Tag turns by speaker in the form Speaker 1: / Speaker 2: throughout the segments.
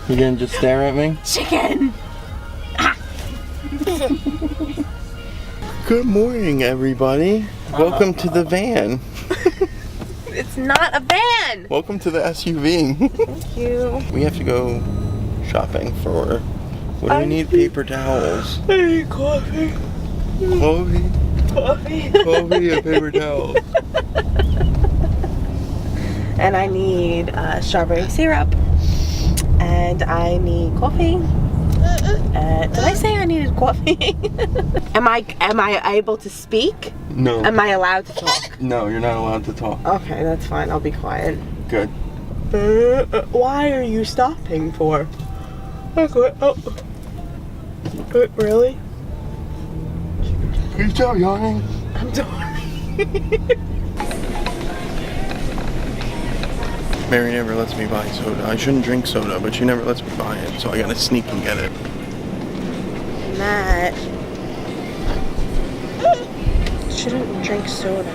Speaker 1: You gonna just stare at me?
Speaker 2: Chicken!
Speaker 1: Good morning, everybody. Welcome to the van.
Speaker 2: It's not a van!
Speaker 1: Welcome to the SUV.
Speaker 2: Thank you.
Speaker 1: We have to go shopping for... What do we need? Paper towels.
Speaker 2: I need coffee.
Speaker 1: Coffee?
Speaker 2: Coffee.
Speaker 1: Coffee and paper towels.
Speaker 2: And I need strawberry syrup. And I need coffee. Did I say I needed coffee? Am I able to speak?
Speaker 1: No.
Speaker 2: Am I allowed to talk?
Speaker 1: No, you're not allowed to talk.
Speaker 2: Okay, that's fine. I'll be quiet.
Speaker 1: Good.
Speaker 2: Why are you stopping for? Okay. Oh. Really?
Speaker 1: Can you stop yawning?
Speaker 2: I'm sorry.
Speaker 1: Mary never lets me buy soda. I shouldn't drink soda, but she never lets me buy it, so I gotta sneak and get it.
Speaker 2: Matt. Shouldn't drink soda.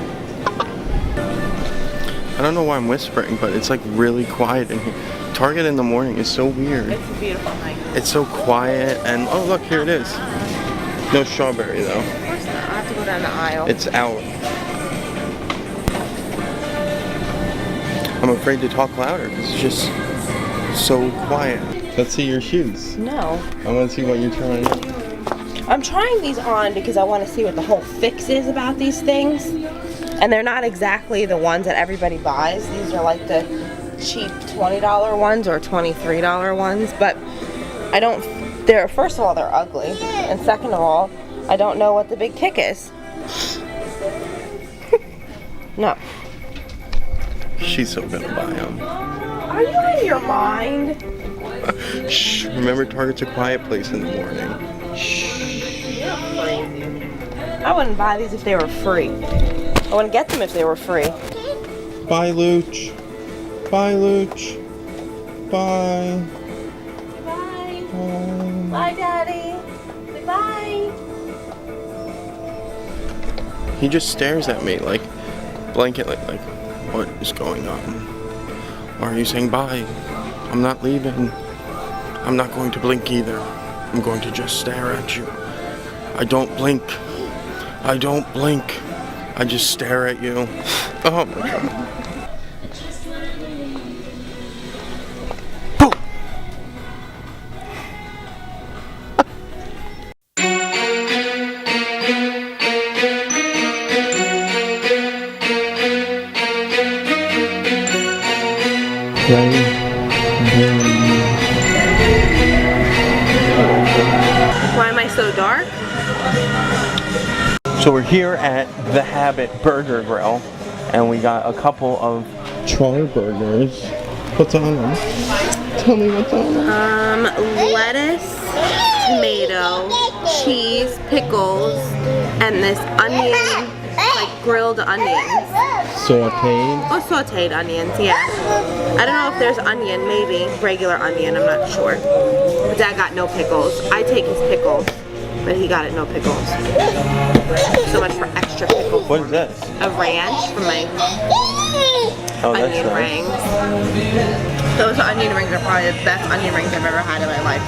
Speaker 1: I don't know why I'm whispering, but it's like really quiet in here. Target in the morning is so weird.
Speaker 2: It's a beautiful night.
Speaker 1: It's so quiet, and oh look, here it is. No strawberry though.
Speaker 2: Of course not. I have to go down the aisle.
Speaker 1: It's out. I'm afraid to talk louder because it's just so quiet. Let's see your shoes.
Speaker 2: No.
Speaker 1: I want to see what you're trying.
Speaker 2: I'm trying these on because I want to see what the whole fix is about these things. And they're not exactly the ones that everybody buys. These are like the cheap $20 ones or $23 ones. But I don't, first of all, they're ugly. And second of all, I don't know what the big kick is. No.
Speaker 1: She's so gonna buy them.
Speaker 2: Are you out of your mind?
Speaker 1: Shh. Remember, Target's a quiet place in the morning.
Speaker 2: Shh. You're crazy. I wouldn't buy these if they were free. I wouldn't get them if they were free.
Speaker 1: Bye, Luch. Bye, Luch. Bye.
Speaker 2: Bye. Bye, Daddy. Bye.
Speaker 1: He just stares at me like blanket, like what is going on? Why are you saying bye? I'm not leaving. I'm not going to blink either. I'm going to just stare at you. I don't blink. I don't blink. I just stare at you. Oh my god. Boom.
Speaker 2: Why am I so dark?
Speaker 1: So we're here at the Habit Burger Grill, and we got a couple of char burgers. What's on them? Tell me what's on them.
Speaker 2: Lettuce, tomato, cheese, pickles, and this onion, like grilled onions.
Speaker 1: Sauteed.
Speaker 2: Oh, sauteed onions, yeah. I don't know if there's onion, maybe. Regular onion, I'm not sure. But Dad got no pickles. I take his pickles, but he got it no pickles. So much for extra pickles.
Speaker 1: What is this?
Speaker 2: A ranch for my onion rings. Those onion rings are probably the best onion rings I've ever had in my life.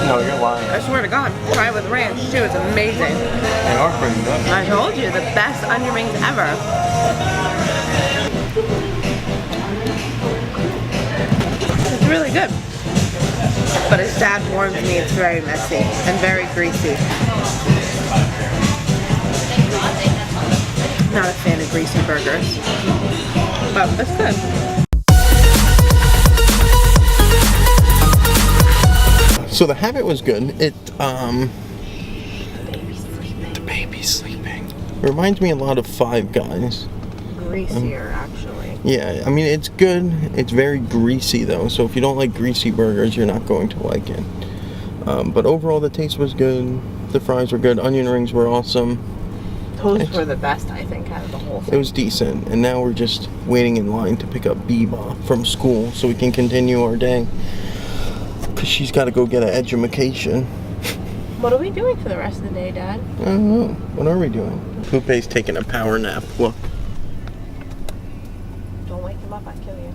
Speaker 1: No, you're lying.
Speaker 2: I swear to God, try it with ranch too. It's amazing.
Speaker 1: They are pretty good.
Speaker 2: I told you, the best onion rings ever. It's really good. But as Dad warns me, it's very messy and very greasy. Not a fan of greasy burgers, but it's good.
Speaker 1: So the Habit was good. The baby's sleeping. It reminds me a lot of Five Guys.
Speaker 2: Greasier, actually.
Speaker 1: Yeah, I mean, it's good. It's very greasy, though. So if you don't like greasy burgers, you're not going to like it. But overall, the taste was good. The fries were good. Onion rings were awesome.
Speaker 2: Those were the best, I think, out of the whole thing.
Speaker 1: It was decent. And now we're just waiting in line to pick up Biba from school so we can continue our day. Because she's got to go get an edumacation.
Speaker 2: What are we doing for the rest of the day, Dad?
Speaker 1: I don't know. What are we doing? Poopé's taking a power nap. Look.
Speaker 2: Don't wake him up, I'll kill you.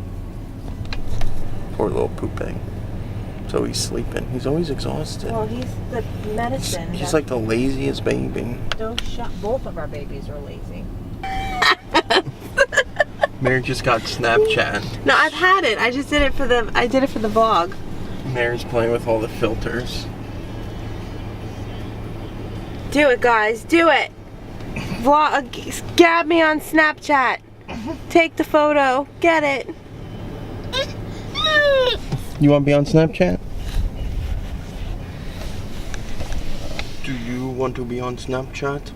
Speaker 1: Poor little Poupée. So he's sleeping. He's always exhausted.
Speaker 2: Well, he's the medicine.
Speaker 1: He's like the laziest baby.
Speaker 2: Both of our babies are lazy.
Speaker 1: Mary just got Snapchat.
Speaker 2: No, I've had it. I just did it for the vlog.
Speaker 1: Mary's playing with all the filters.
Speaker 2: Do it, guys. Do it. Vlog. Gab me on Snapchat. Take the photo. Get it.
Speaker 1: You want to be on Snapchat? Do you want to be on Snapchat?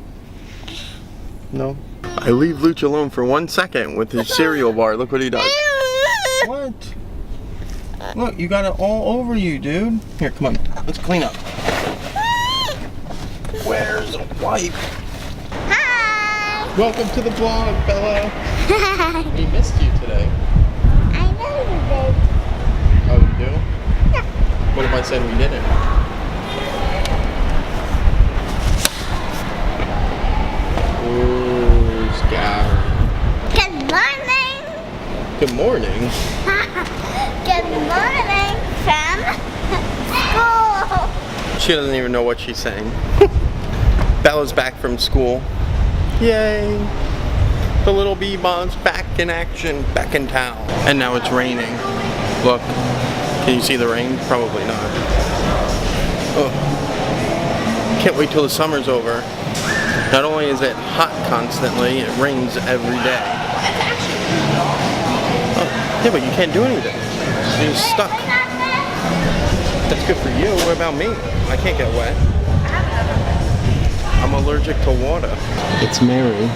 Speaker 1: No? I leave Luch alone for 1 second with his cereal bar. Look what he does. What? Look, you got it all over you, dude. Here, come on. Let's clean up. Where's a wipe?
Speaker 3: Hi!
Speaker 1: Welcome to the vlog, Bella.
Speaker 3: Hi!
Speaker 1: We missed you today.
Speaker 3: I know you did.
Speaker 1: Oh, you do?
Speaker 3: Yeah.
Speaker 1: What if I said we didn't? Ooh, Scary.
Speaker 3: Good morning!
Speaker 1: Good morning.
Speaker 3: Good morning from school!
Speaker 1: She doesn't even know what she's saying. Bella's back from school. Yay! The little bee-bob's back in action, back in town. And now it's raining. Look. Can you see the rain? Probably not. Oh. Can't wait till the summer's over. Not only is it hot constantly, it rains every day. Oh, yeah, but you can't do anything. You're just stuck. That's good for you. What about me? I can't get wet. I'm allergic to water. It's Mary,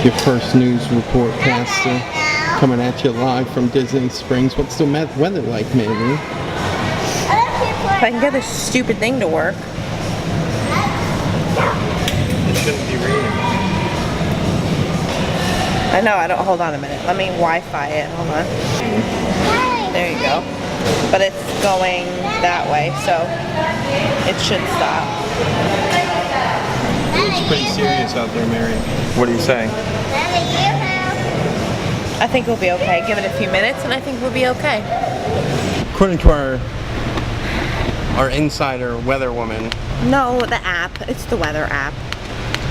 Speaker 1: your first news reportcaster, coming at you live from Disney Springs. What's the weather like, Mary?
Speaker 2: If I can get this stupid thing to work.
Speaker 1: It shouldn't be raining.
Speaker 2: I know, hold on a minute. Let me Wi-Fi it, hold on. There you go. But it's going that way, so it should stop.
Speaker 1: It's pretty serious out there, Mary. What do you say?
Speaker 2: I think we'll be okay. Give it a few minutes and I think we'll be okay.
Speaker 1: According to our insider weather woman,
Speaker 2: No, the app. It's the weather app.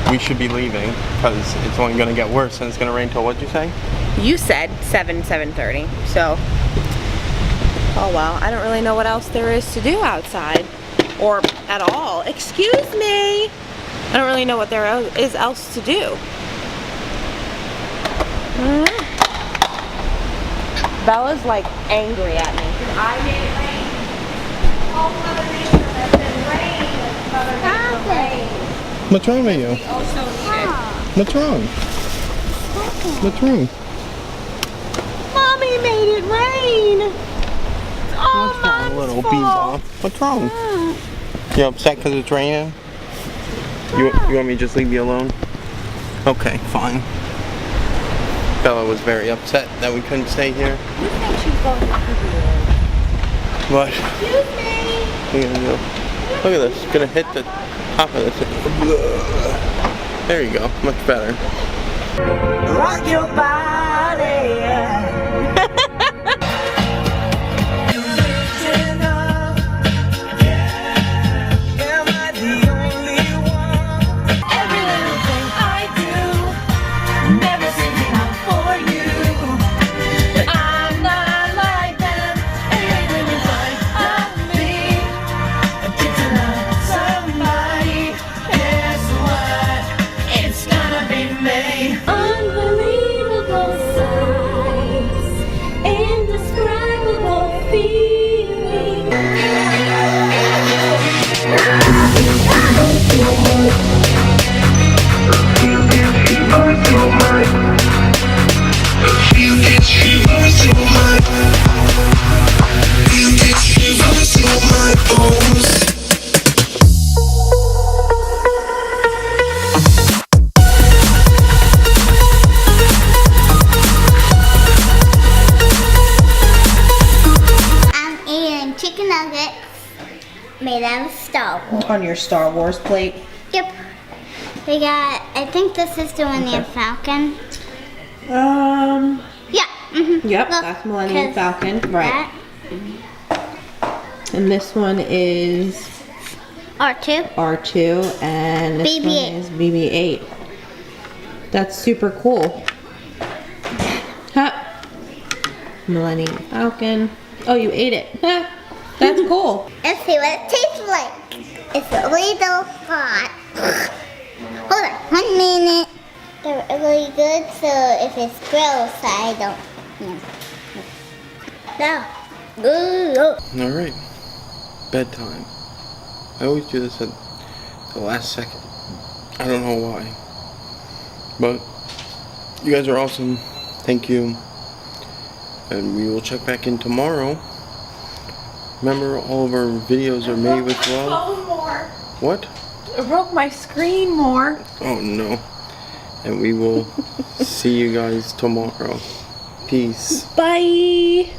Speaker 1: we should be leaving because it's only going to get worse and it's going to rain till, what'd you say?
Speaker 2: You said 7:30, so. Oh well, I don't really know what else there is to do outside. Or at all. Excuse me! I don't really know what there is else to do. Bella's like angry at me. I made it rain. All Mother Nature has been rain. Mother Nature rain.
Speaker 1: What's wrong with you?
Speaker 2: We also need it.
Speaker 1: What's wrong? What's wrong?
Speaker 2: Mommy made it rain. It's all
Speaker 1: What's wrong,
Speaker 2: Mom's
Speaker 1: little
Speaker 2: fault.
Speaker 1: bebop? What's wrong? You upset because it's raining? You want me to just leave you alone? Okay, fine. Bella was very upset that we couldn't stay here.
Speaker 2: You think she's going to do?
Speaker 1: What?
Speaker 2: Excuse me.
Speaker 1: What are you gonna do? Look at this. It's gonna hit the top of this. There you go. Much better.
Speaker 2: Rock your body.
Speaker 4: Unbelievable sights, indescribable feelings.
Speaker 3: I'm eating chicken nuggets made out of Star Wars.
Speaker 2: On your Star Wars plate.
Speaker 3: Yep. We got, I think this is the Millennium Falcon. Yeah.
Speaker 2: Yep,
Speaker 3: Look,
Speaker 2: that's Millennium
Speaker 3: 'cause
Speaker 2: Falcon. Right.
Speaker 3: that-
Speaker 2: And this one is
Speaker 3: R2.
Speaker 2: R2, and this
Speaker 3: BB-8.
Speaker 2: one is BB-8. That's super cool. Ha! Millennium Falcon. Oh, you ate it. Ha! That's cool.
Speaker 3: Let's see what it tastes like. It's a little hot. Hold on, 1 minute. They're really good, so if it's gross, I don't know.
Speaker 1: Alright. Bedtime. I always do this at the last second. I don't know why. But you guys are awesome. Thank you. And we will check back in tomorrow. Remember, all of our videos are made with love.
Speaker 2: Oh, more.
Speaker 1: What?
Speaker 2: I broke my screen more.
Speaker 1: Oh no. And we will see you guys tomorrow. Peace.
Speaker 2: Bye.